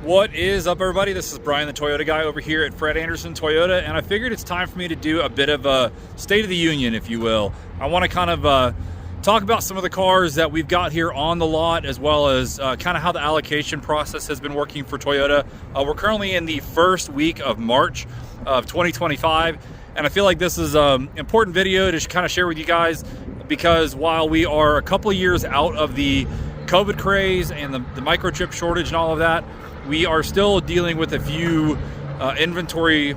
What is up, everybody? This is Brian, the Toyota guy over here at Fred Anderson Toyota, and I figured it's time for me to do a bit of a State of the Union, if you will. I want to kind of talk about some of the cars that we've got here on the lot, as well as kind of how the allocation process has been working for Toyota. We're currently in the first week of March of 2025, and I feel like this is an important video to kind of share with you guys, because while we are a couple of years out of the COVID craze and the microchip shortage and all of that, we are still dealing with a few inventory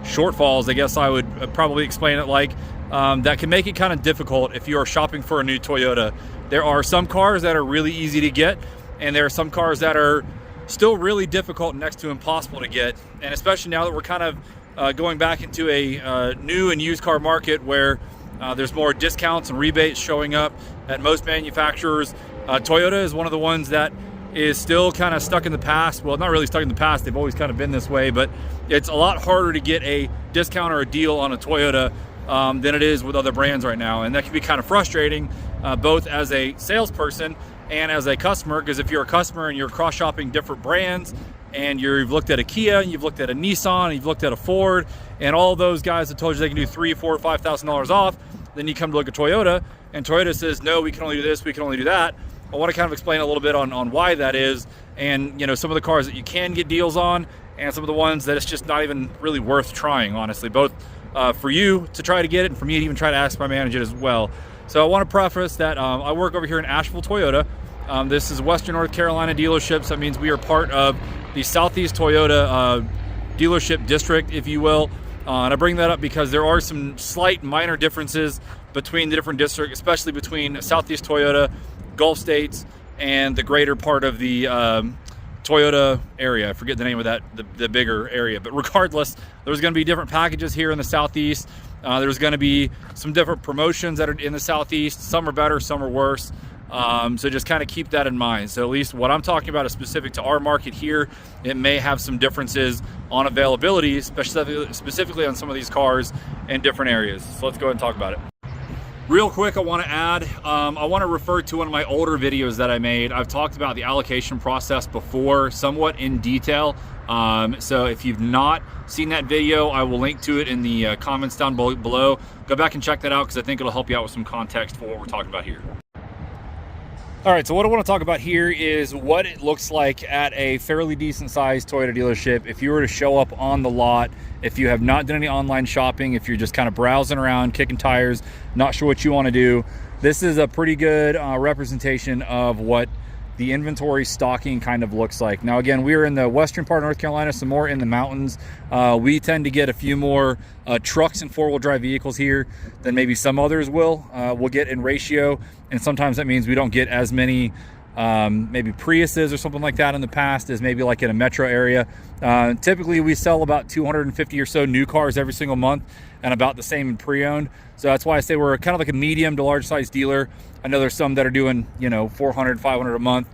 shortfalls, I guess I would probably explain it like, that can make it kind of difficult if you are shopping for a new Toyota. There are some cars that are really easy to get, and there are some cars that are still really difficult, next to impossible to get. And especially now that we're kind of going back into a new and used car market where there's more discounts and rebates showing up at most manufacturers. Toyota is one of the ones that is still kind of stuck in the past. Well, not really stuck in the past, they've always kind of been this way, but it's a lot harder to get a discount or a deal on a Toyota than it is with other brands right now. And that can be kind of frustrating, both as a salesperson and as a customer, because if you're a customer and you're cross-shopping different brands, and you've looked at a Kia, and you've looked at a Nissan, and you've looked at a Ford, and all those guys have told you they can do $3,000, $4,000, $5,000 off, then you come to look at Toyota, and Toyota says, no, we can only do this, we can only do that. I want to kind of explain a little bit on why that is, and some of the cars that you can get deals on, and some of the ones that it's just not even really worth trying, honestly, both for you to try to get it and for me to even try to ask my manager as well. So I want to preface that I work over here in Asheville Toyota. This is Western North Carolina dealerships. That means we are part of the Southeast Toyota dealership district, if you will. And I bring that up because there are some slight minor differences between the different districts, especially between Southeast Toyota, Gulf States, and the greater part of the Toyota area. I forget the name of that, the bigger area. But regardless, there's going to be different packages here in the Southeast. There's going to be some different promotions that are in the Southeast. Some are better, some are worse. So just kind of keep that in mind. So at least what I'm talking about is specific to our market here. It may have some differences on availability, specifically on some of these cars in different areas. So let's go ahead and talk about it. Real quick, I want to add, I want to refer to one of my older videos that I made. I've talked about the allocation process before, somewhat in detail. So if you've not seen that video, I will link to it in the comments down below. Go back and check that out, because I think it'll help you out with some context for what we're talking about here. All right, so what I want to talk about here is what it looks like at a fairly decent sized Toyota dealership. If you were to show up on the lot, if you have not done any online shopping, if you're just kind of browsing around, kicking tires, not sure what you want to do, this is a pretty good representation of what the inventory stocking kind of looks like. Now, again, we're in the western part of North Carolina, some more in the mountains. We tend to get a few more trucks and four-wheel drive vehicles here than maybe some others will. We'll get in ratio, and sometimes that means we don't get as many maybe Priuses or something like that in the past as maybe like in a metro area. Typically, we sell about 250 or so new cars every single month, and about the same in pre-owned. So that's why I say we're kind of like a medium to large size dealer. I know there's some that are doing 400, 500 a month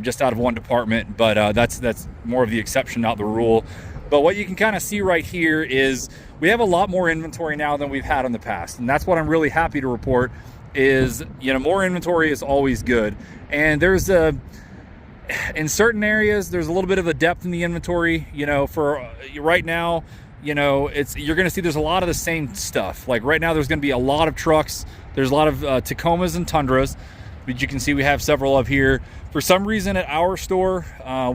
just out of one department, but that's more of the exception, not the rule. But what you can kind of see right here is we have a lot more inventory now than we've had in the past, and that's what I'm really happy to report. Is more inventory is always good, and there's in certain areas there's a little bit of a depth in the inventory. For right now, you're going to see there's a lot of the same stuff. Like right now, there's going to be a lot of trucks. There's a lot of Tacomas and Tundras, but you can see we have several of here. For some reason at our store,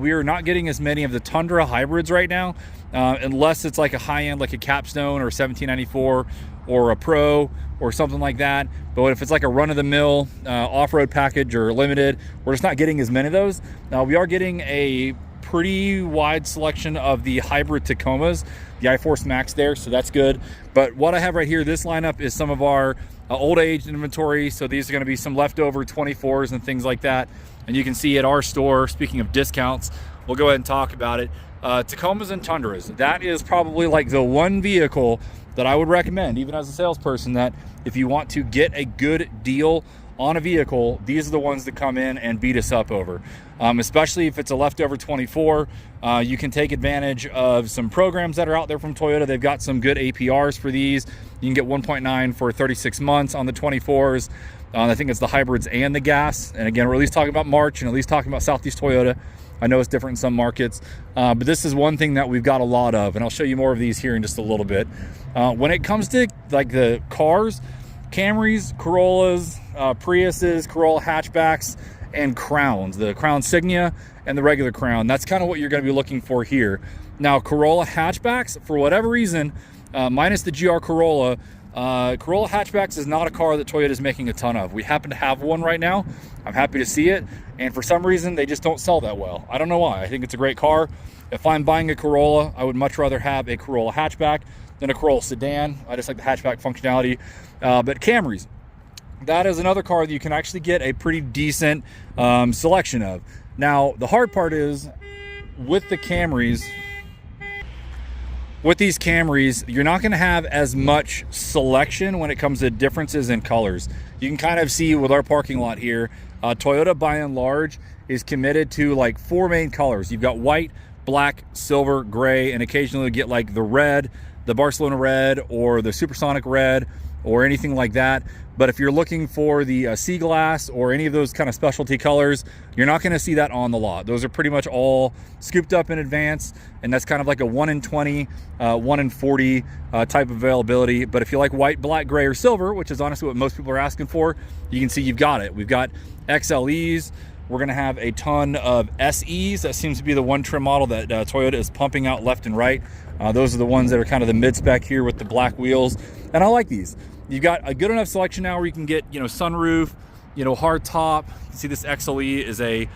we are not getting as many of the Tundra hybrids right now, unless it's like a high-end, like a Capstone or 1794 or a Pro or something like that. But if it's like a run-of-the-mill off-road package or limited, we're just not getting as many of those. Now, we are getting a pretty wide selection of the hybrid Tacomas, the iForce Max there, so that's good. But what I have right here, this lineup is some of our old age inventory. So these are going to be some leftover 24s and things like that. And you can see at our store, speaking of discounts, we'll go ahead and talk about it. Tacomas and Tundras, that is probably like the one vehicle that I would recommend, even as a salesperson, that if you want to get a good deal on a vehicle, these are the ones that come in and beat us up over. Especially if it's a leftover 24, you can take advantage of some programs that are out there from Toyota. They've got some good APRs for these. You can get 1.9 for 36 months on the 24s. I think it's the hybrids and the gas. And again, we're at least talking about March and at least talking about Southeast Toyota. I know it's different in some markets, but this is one thing that we've got a lot of, and I'll show you more of these here in just a little bit. When it comes to like the cars, Camrys, Corollas, Priuses, Corolla hatchbacks, and Crowns, the Crown Signia and the regular Crown, that's kind of what you're going to be looking for here. Now, Corolla hatchbacks, for whatever reason, minus the GR Corolla, Corolla hatchbacks is not a car that Toyota is making a ton of. We happen to have one right now. I'm happy to see it, and for some reason they just don't sell that well. I don't know why. I think it's a great car. If I'm buying a Corolla, I would much rather have a Corolla hatchback than a Corolla sedan. I just like the hatchback functionality. But Camrys, that is another car that you can actually get a pretty decent selection of. Now, the hard part is with the Camrys, with these Camrys, you're not going to have as much selection when it comes to differences in colors. You can kind of see with our parking lot here, Toyota by and large is committed to like 4 main colors. You've got white, black, silver, gray, and occasionally you get like the red, the Barcelona red, or the Supersonic red, or anything like that. But if you're looking for the sea glass or any of those kind of specialty colors, you're not going to see that on the lot. Those are pretty much all scooped up in advance, and that's kind of like a 1 in 20, 1 in 40 type of availability. But if you like white, black, gray, or silver, which is honestly what most people are asking for, you can see you've got it. We've got XLEs. We're going to have a ton of SEs. That seems to be the one trim model that Toyota is pumping out left and right. Those are the ones that are kind of the mid-spec here with the black wheels, and I like these. You've got a good enough selection now where you can get, you know, sunroof, you know, hard top. You can see this XLE is a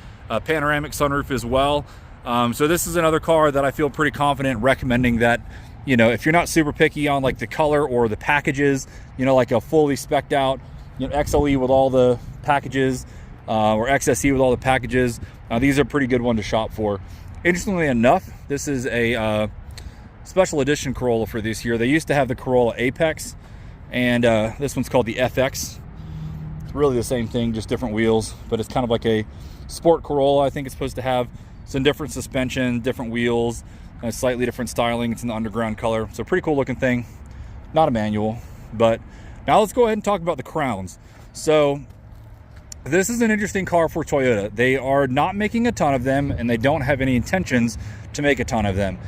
panoramic sunroof as well. So this is another car that I feel pretty confident recommending that, you know, if you're not super picky on like the color or the packages, you know, like a fully spec'd out, you know, XLE with all the packages, or XSE with all the packages, these are a pretty good one to shop for. Interestingly enough, this is a special edition Corolla for this year. They used to have the Corolla Apex, and this one's called the FX. It's really the same thing, just different wheels, but it's kind of like a sport Corolla. I think it's supposed to have some different suspension, different wheels, and slightly different styling. It's in the underground color, so pretty cool looking thing. Not a manual. But now let's go ahead and talk about the Crowns. So this is an interesting car for Toyota. They are not making a ton of them, and they don't have any intentions to make a ton of them.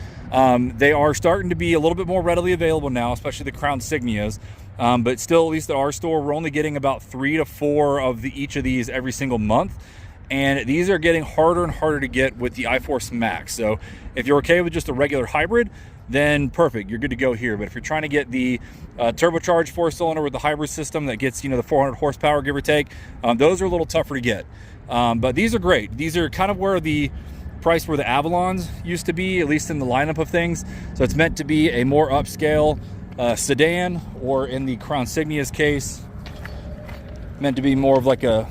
They are starting to be a little bit more readily available now, especially the Crown Signias. But still, at least at our store, we're only getting about 3 to 4 of each of these every single month. And these are getting harder and harder to get with the iForce Max. So if you're okay with just a regular hybrid, then perfect, you're good to go here. But if you're trying to get the turbocharged 4-cylinder with the hybrid system that gets, you know, the 400 horsepower, give or take, those are a little tougher to get. But these are great. These are kind of where the price where the Avalons used to be, at least in the lineup of things. So it's meant to be a more upscale sedan, or in the Crown Signia's case, meant to be more of like a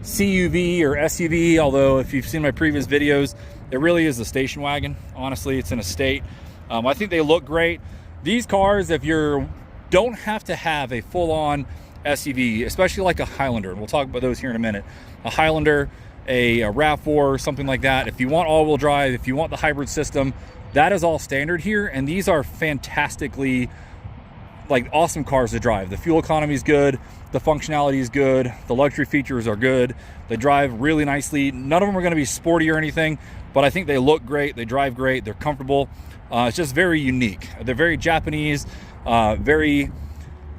CUV or SUV. Although if you've seen my previous videos, it really is a station wagon. Honestly, it's an estate. I think they look great. These cars, if you don't have to have a full-on SUV, especially like a Highlander, and we'll talk about those here in a minute, a Highlander, a RAV4, something like that. If you want all-wheel drive, if you want the hybrid system, that is all standard here, and these are fantastically, like, awesome cars to drive. The fuel economy is good, the functionality is good, the luxury features are good, they drive really nicely. None of them are going to be sporty or anything, but I think they look great, they drive great, they're comfortable. It's just very unique. They're very Japanese, very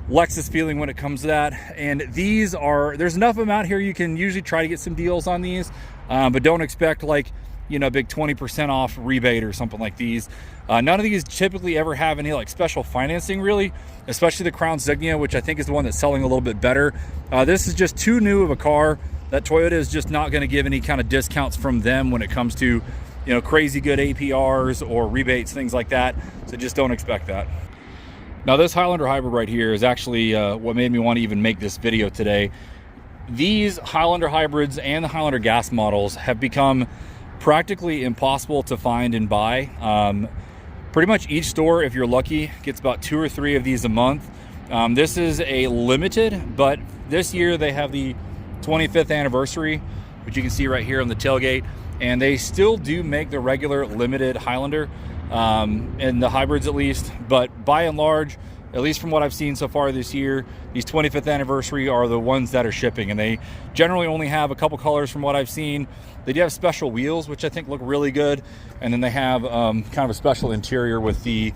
Lexus feeling when it comes to that. And these are, there's enough of them out here, you can usually try to get some deals on these, but don't expect like, you know, a big 20% off rebate or something like these. None of these typically ever have any like special financing, really, especially the Crown Signia, which I think is the one that's selling a little bit better. This is just too new of a car that Toyota is just not going to give any kind of discounts from them when it comes to, you know, crazy good APRs or rebates, things like that. So just don't expect that. Now this Highlander hybrid right here is actually what made me want to even make this video today. These Highlander hybrids and the Highlander gas models have become practically impossible to find and buy. Pretty much each store, if you're lucky, gets about 2 or 3 of these a month. This is a limited, but this year they have the 25th anniversary, which you can see right here on the tailgate, and they still do make the regular limited Highlander, in the hybrids at least, but by and large, at least from what I've seen so far this year, these 25th anniversary are the ones that are shipping, and they generally only have a couple colors from what I've seen. They do have special wheels, which I think look really good, and then they have kind of a special interior with the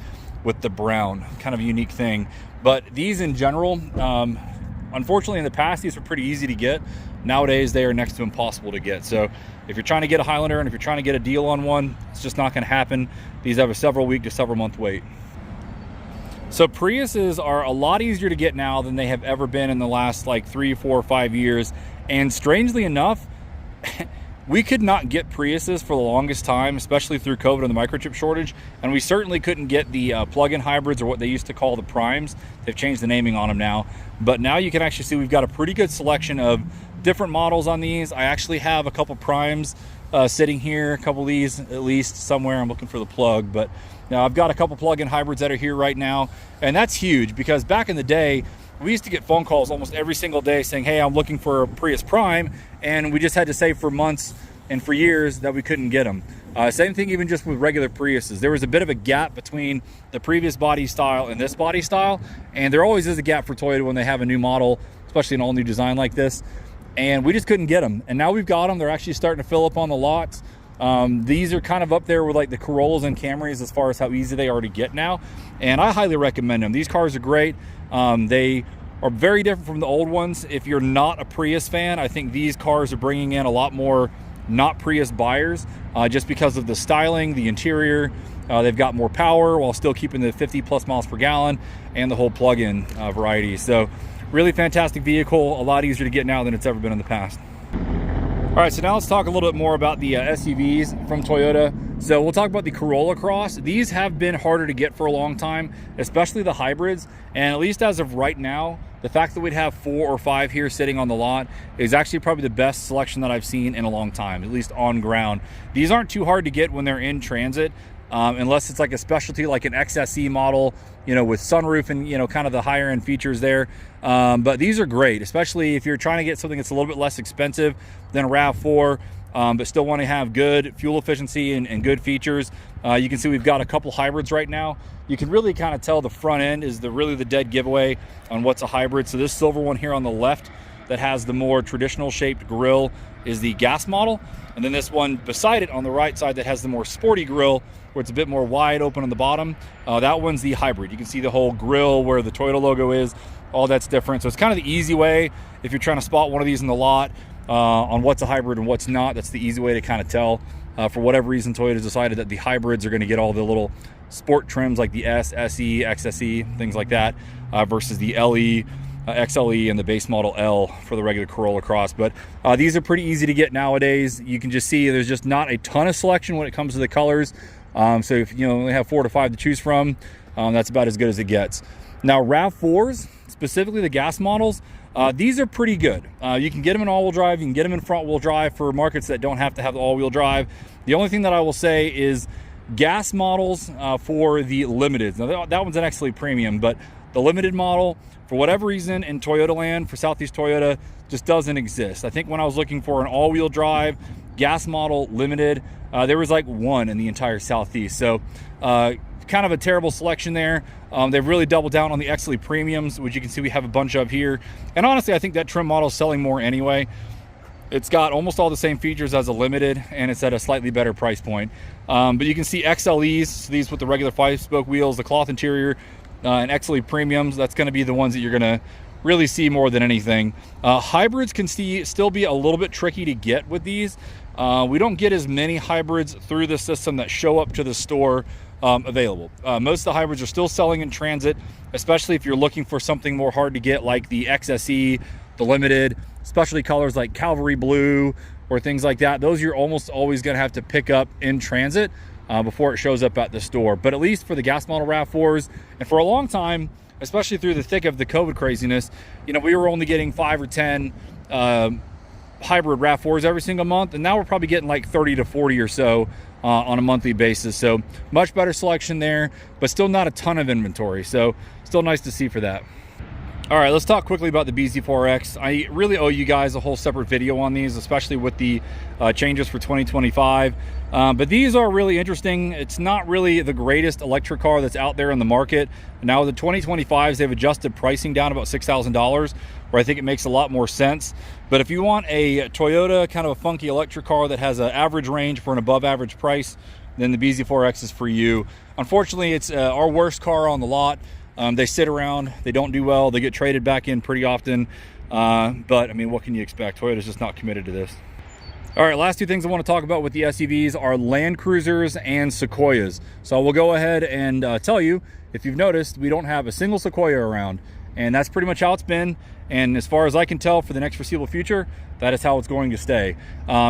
brown, kind of a unique thing. But these in general, unfortunately in the past, these were pretty easy to get. Nowadays, they are next to impossible to get. So if you're trying to get a Highlander and if you're trying to get a deal on one, it's just not gonna happen. These have a several week to several month wait. So Priuses are a lot easier to get now than they have ever been in the last like 3, 4, 5 years. And strangely enough, we could not get Priuses for the longest time, especially through COVID and the microchip shortage. And we certainly couldn't get the plug-in hybrids, or what they used to call the primes. They've changed the naming on them now. But now you can actually see we've got a pretty good selection of different models on these. I actually have a couple primes sitting here, a couple of these at least somewhere. I'm looking for the plug, but now I've got a couple plug-in hybrids that are here right now. And that's huge, because back in the day, we used to get phone calls almost every single day saying, hey, I'm looking for a Prius Prime, and we just had to say for months and for years that we couldn't get them. Same thing even just with regular Priuses. There was a bit of a gap between the previous body style and this body style, and there always is a gap for Toyota when they have a new model, especially an all-new design like this, and we just couldn't get them. And now we've got them. They're actually starting to fill up on the lots. These are kind of up there with like the Corollas and Camrys as far as how easy they are to get now, and I highly recommend them. These cars are great. They are very different from the old ones. If you're not a Prius fan, I think these cars are bringing in a lot more not Prius buyers, just because of the styling, the interior. They've got more power while still keeping the 50 plus miles per gallon and the whole plug-in variety. So really fantastic vehicle, a lot easier to get now than it's ever been in the past. All right, so now let's talk a little bit more about the SUVs from Toyota. So we'll talk about the Corolla Cross. These have been harder to get for a long time, especially the hybrids. And at least as of right now, the fact that we'd have 4 or 5 here sitting on the lot is actually probably the best selection that I've seen in a long time, at least on ground. These aren't too hard to get when they're in transit, unless it's like a specialty like an XSE model, you know, with sunroof and, you know, kind of the higher end features there. But these are great, especially if you're trying to get something that's a little bit less expensive than a RAV4, but still want to have good fuel efficiency and good features. You can see we've got a couple hybrids right now. You can really kind of tell the front end is really the dead giveaway on what's a hybrid. So this silver one here on the left that has the more traditional shaped grille is the gas model. And then this one beside it on the right side that has the more sporty grille, where it's a bit more wide open on the bottom, that one's the hybrid. You can see the whole grille where the Toyota logo is, all that's different. So it's kind of the easy way if you're trying to spot one of these in the lot on what's a hybrid and what's not. That's the easy way to kind of tell. For whatever reason, Toyota's decided that the hybrids are going to get all the little sport trims like the S, SE, XSE, things like that, versus the LE, XLE, and the base model L for the regular Corolla Cross. But these are pretty easy to get nowadays. You can just see there's just not a ton of selection when it comes to the colors. So if you only have 4 to 5 to choose from, that's about as good as it gets. Now RAV4s, specifically the gas models, these are pretty good. You can get them in all-wheel drive, you can get them in front-wheel drive for markets that don't have to have the all-wheel drive. The only thing that I will say is gas models for the Limiteds. Now that one's an XLE Premium, but the Limited model, for whatever reason in Toyota land, for Southeast Toyota, just doesn't exist. I think when I was looking for an all-wheel drive gas model Limited, there was like one in the entire Southeast. So kind of a terrible selection there. They've really doubled down on the XLE Premiums, which you can see we have a bunch of here. And honestly, I think that trim model is selling more anyway. It's got almost all the same features as a Limited, and it's at a slightly better price point. But you can see XLEs, so these with the regular 5-spoke wheels, the cloth interior, and XLE Premiums, that's going to be the ones that you're going to really see more than anything. Hybrids can still be a little bit tricky to get with these. We don't get as many hybrids through the system that show up to the store available. Most of the hybrids are still selling in transit, especially if you're looking for something more hard to get like the XSE, the Limited, specialty colors like Cavalry Blue or things like that. Those you're almost always going to have to pick up in transit before it shows up at the store. But at least for the gas model RAV4s, and for a long time, especially through the thick of the COVID craziness, you know, we were only getting 5 or 10 hybrid RAV4s every single month, and now we're probably getting like 30 to 40 or so on a monthly basis. So much better selection there, but still not a ton of inventory. So still nice to see for that. All right, let's talk quickly about the BZ4X. I really owe you guys a whole separate video on these, especially with the changes for 2025. But these are really interesting. It's not really the greatest electric car that's out there in the market. Now the 2025s, they've adjusted pricing down about $6,000, where I think it makes a lot more sense. But if you want a Toyota, kind of a funky electric car that has an average range for an above average price, then the BZ4X is for you. Unfortunately, it's our worst car on the lot. They sit around, they don't do well, they get traded back in pretty often. But I mean, what can you expect? Toyota's just not committed to this. All right, last two things I want to talk about with the SUVs are Land Cruisers and Sequoias. So we'll go ahead and tell you, if you've noticed, we don't have a single Sequoia around, and that's pretty much how it's been. And as far as I can tell, for the next foreseeable future, that is how it's going to stay.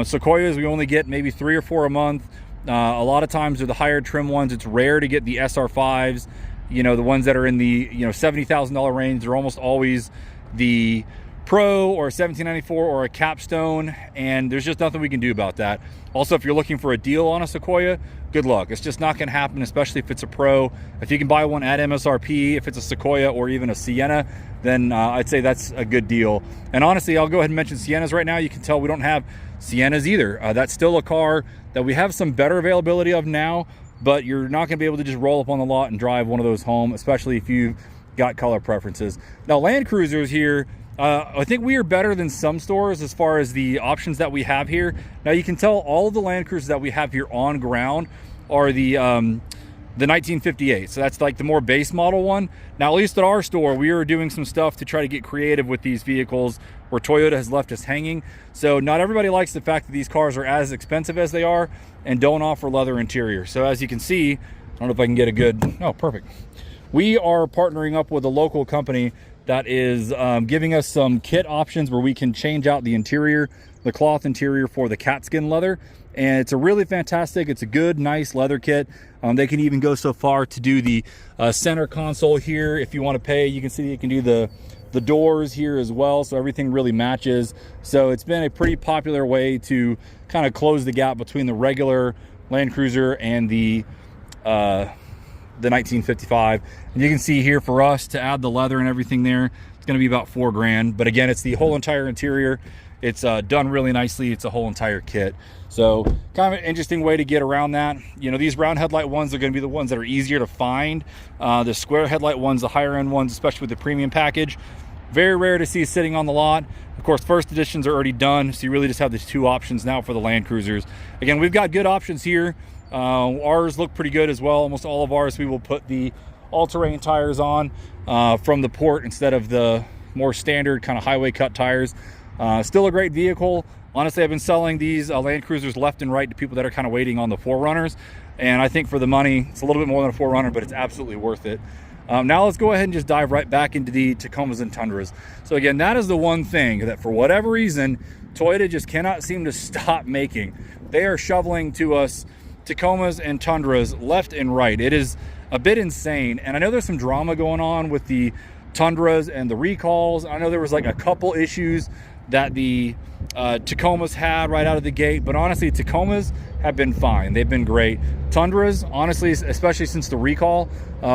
Sequoias, we only get maybe 3 or 4 a month. A lot of times they're the higher trim ones. It's rare to get the SR5s. You know, the ones that are in the, you know, $70,000 range, they're almost always the Pro or 1794 or a Capstone, and there's just nothing we can do about that. Also, if you're looking for a deal on a Sequoia, good luck. It's just not going to happen, especially if it's a Pro. If you can buy one at MSRP, if it's a Sequoia or even a Sienna, then I'd say that's a good deal. And honestly, I'll go ahead and mention Siennas right now. You can tell we don't have Siennas either. That's still a car that we have some better availability of now, but you're not going to be able to just roll up on the lot and drive one of those home, especially if you've got color preferences. Now, Land Cruisers here, I think we are better than some stores as far as the options that we have here. Now, you can tell all of the Land Cruisers that we have here on ground are the 1958. So that's like the more base model one. Now, at least at our store, we are doing some stuff to try to get creative with these vehicles where Toyota has left us hanging. So not everybody likes the fact that these cars are as expensive as they are and don't offer leather interior. So as you can see, I don't know if I can get a good, oh, perfect. We are partnering up with a local company that is giving us some kit options where we can change out the interior, the cloth interior for the cat skin leather. And it's a really fantastic, it's a good, nice leather kit. They can even go so far to do the center console here. If you want to pay, you can see you can do the doors here as well, so everything really matches. So it's been a pretty popular way to kind of close the gap between the regular Land Cruiser and the 1955. And you can see here, for us to add the leather and everything there, it's going to be about $4 grand. But again, it's the whole entire interior. It's done really nicely. It's a whole entire kit. So kind of an interesting way to get around that. You know, these round headlight ones are going to be the ones that are easier to find. The square headlight ones, the higher end ones, especially with the premium package, very rare to see sitting on the lot. Of course, first editions are already done, so you really just have these two options now for the Land Cruisers. Again, we've got good options here. Ours look pretty good as well. Almost all of ours, we will put the all-terrain tires on from the port instead of the more standard kind of highway cut tires. Still a great vehicle. Honestly, I've been selling these Land Cruisers left and right to people that are kind of waiting on the 4Runners. And I think for the money, it's a little bit more than a 4Runner, but it's absolutely worth it. Now let's go ahead and just dive right back into the Tacomas and Tundras. So again, that is the one thing that for whatever reason, Toyota just cannot seem to stop making. They are shoveling to us Tacomas and Tundras left and right. It is a bit insane. And I know there's some drama going on with the Tundras and the recalls. I know there was like a couple issues that the Tacomas had right out of the gate, but honestly, Tacomas have been fine. They've been great. Tundras, honestly, especially since the recall,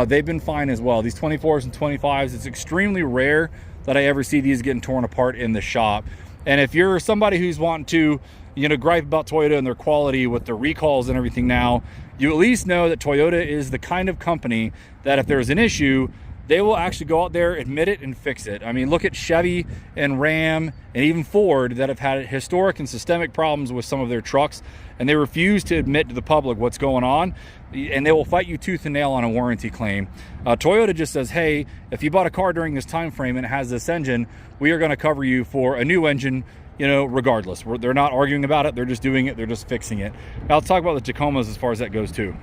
they've been fine as well. These 24s and 25s, it's extremely rare that I ever see these getting torn apart in the shop. And if you're somebody who's wanting to, you know, gripe about Toyota and their quality with their recalls and everything now, you at least know that Toyota is the kind of company that if there's an issue, they will actually go out there, admit it, and fix it. I mean, look at Chevy and Ram and even Ford that have had historic and systemic problems with some of their trucks, and they refuse to admit to the public what's going on, and they will fight you tooth and nail on a warranty claim. Toyota just says, hey, if you bought a car during this time frame and it has this engine, we are going to cover you for a new engine, you know, regardless. They're not arguing about it. They're just doing it. They're just fixing it. Now let's talk about the Tacomas as far as that goes too.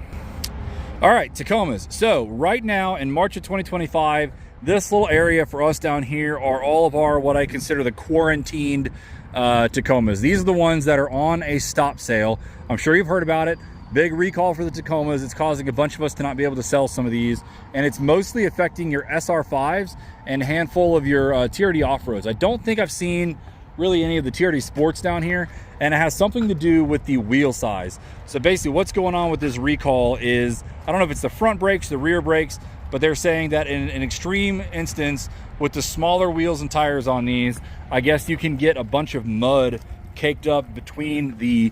All right, Tacomas. So right now in March of 2025, this little area for us down here are all of our, what I consider the quarantined Tacomas. These are the ones that are on a stop sale. I'm sure you've heard about it. Big recall for the Tacomas. It's causing a bunch of us to not be able to sell some of these. And it's mostly affecting your SR5s and a handful of your TRD off-roads. I don't think I've seen really any of the TRD Sports down here, and it has something to do with the wheel size. So basically what's going on with this recall is, I don't know if it's the front brakes, the rear brakes, but they're saying that in an extreme instance with the smaller wheels and tires on these, I guess you can get a bunch of mud caked up between the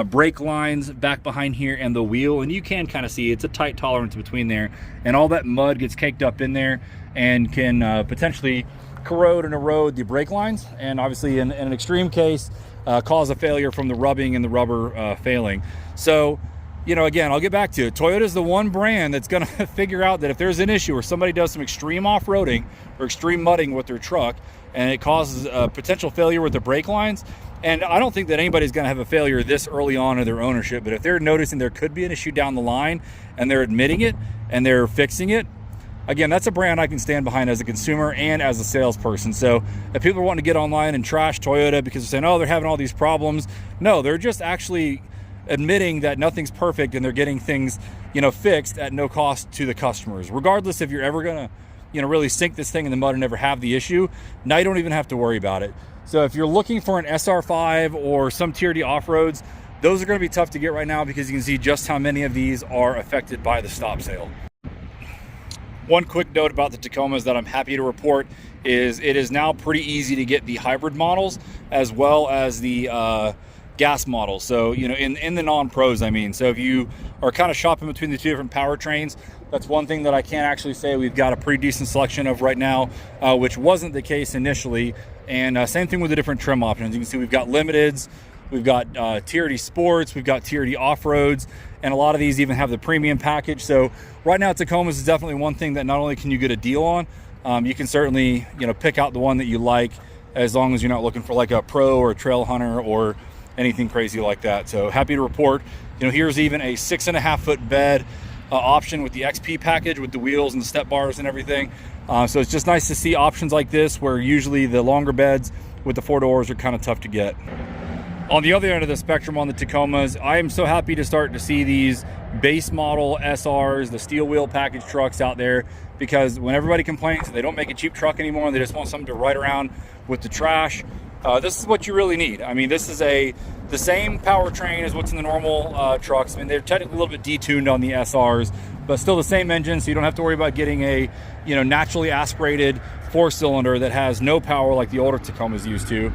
brake lines back behind here and the wheel, and you can kind of see it's a tight tolerance between there, and all that mud gets caked up in there and can potentially corrode and erode the brake lines, and obviously in an extreme case cause a failure from the rubbing and the rubber failing. So, you know, again, I'll get back to it. Toyota is the one brand that's going to figure out that if there's an issue or somebody does some extreme off-roading or extreme mudding with their truck and it causes a potential failure with the brake lines, and I don't think that anybody's going to have a failure this early on in their ownership, but if they're noticing there could be an issue down the line and they're admitting it and they're fixing it, again, that's a brand I can stand behind as a consumer and as a salesperson. So if people are wanting to get online and trash Toyota because they're saying, oh, they're having all these problems, no, they're just actually admitting that nothing's perfect and they're getting things, you know, fixed at no cost to the customers. Regardless if you're ever going to, you know, really sink this thing in the mud and never have the issue, now you don't even have to worry about it. So if you're looking for an SR5 or some TRD off-roads, those are going to be tough to get right now because you can see just how many of these are affected by the stop sale. One quick note about the Tacomas that I'm happy to report is it is now pretty easy to get the hybrid models as well as the gas models. So, you know, in the non-pros, I mean. So if you are kind of shopping between the two different powertrains, that's one thing that I can actually say we've got a pretty decent selection of right now, which wasn't the case initially. And same thing with the different trim options. You can see we've got limiteds, we've got TRD Sports, we've got TRD Off-Roads, and a lot of these even have the premium package. So right now Tacomas is definitely one thing that not only can you get a deal on, you can certainly, you know, pick out the one that you like as long as you're not looking for like a Pro or a Trail Hunter or anything crazy like that. So happy to report, you know, here's even a 6.5 foot bed option with the XP package with the wheels and the step bars and everything. So it's just nice to see options like this where usually the longer beds with the 4 doors are kind of tough to get. On the other end of the spectrum on the Tacomas, I am so happy to start to see these base model SRs, the steel wheel package trucks out there, because when everybody complains they don't make a cheap truck anymore and they just want something to ride around with the trash, this is what you really need. I mean, this is the same powertrain as what's in the normal trucks. I mean, they're technically a little bit detuned on the SRs, but still the same engine, so you don't have to worry about getting a, you know, naturally aspirated 4-cylinder that has no power like the older Tacomas used to.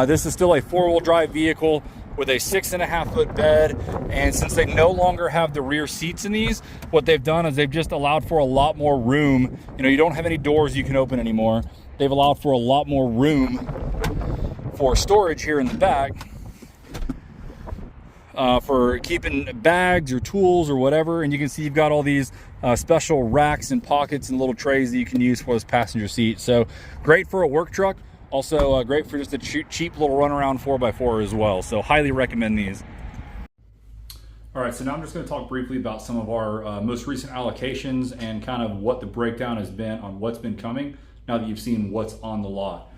This is still a 4-wheel drive vehicle with a 6.5 foot bed, and since they no longer have the rear seats in these, what they've done is they've just allowed for a lot more room. You know, you don't have any doors you can open anymore. They've allowed for a lot more room for storage here in the back, for keeping bags or tools or whatever. And you can see you've got all these special racks and pockets and little trays that you can use for this passenger seat. So great for a work truck. Also great for just a cheap little runaround 4x4 as well. So highly recommend these. All right, so now I'm just going to talk briefly about some of our most recent allocations and kind of what the breakdown has been on what's been coming now that you've seen what's on the lot.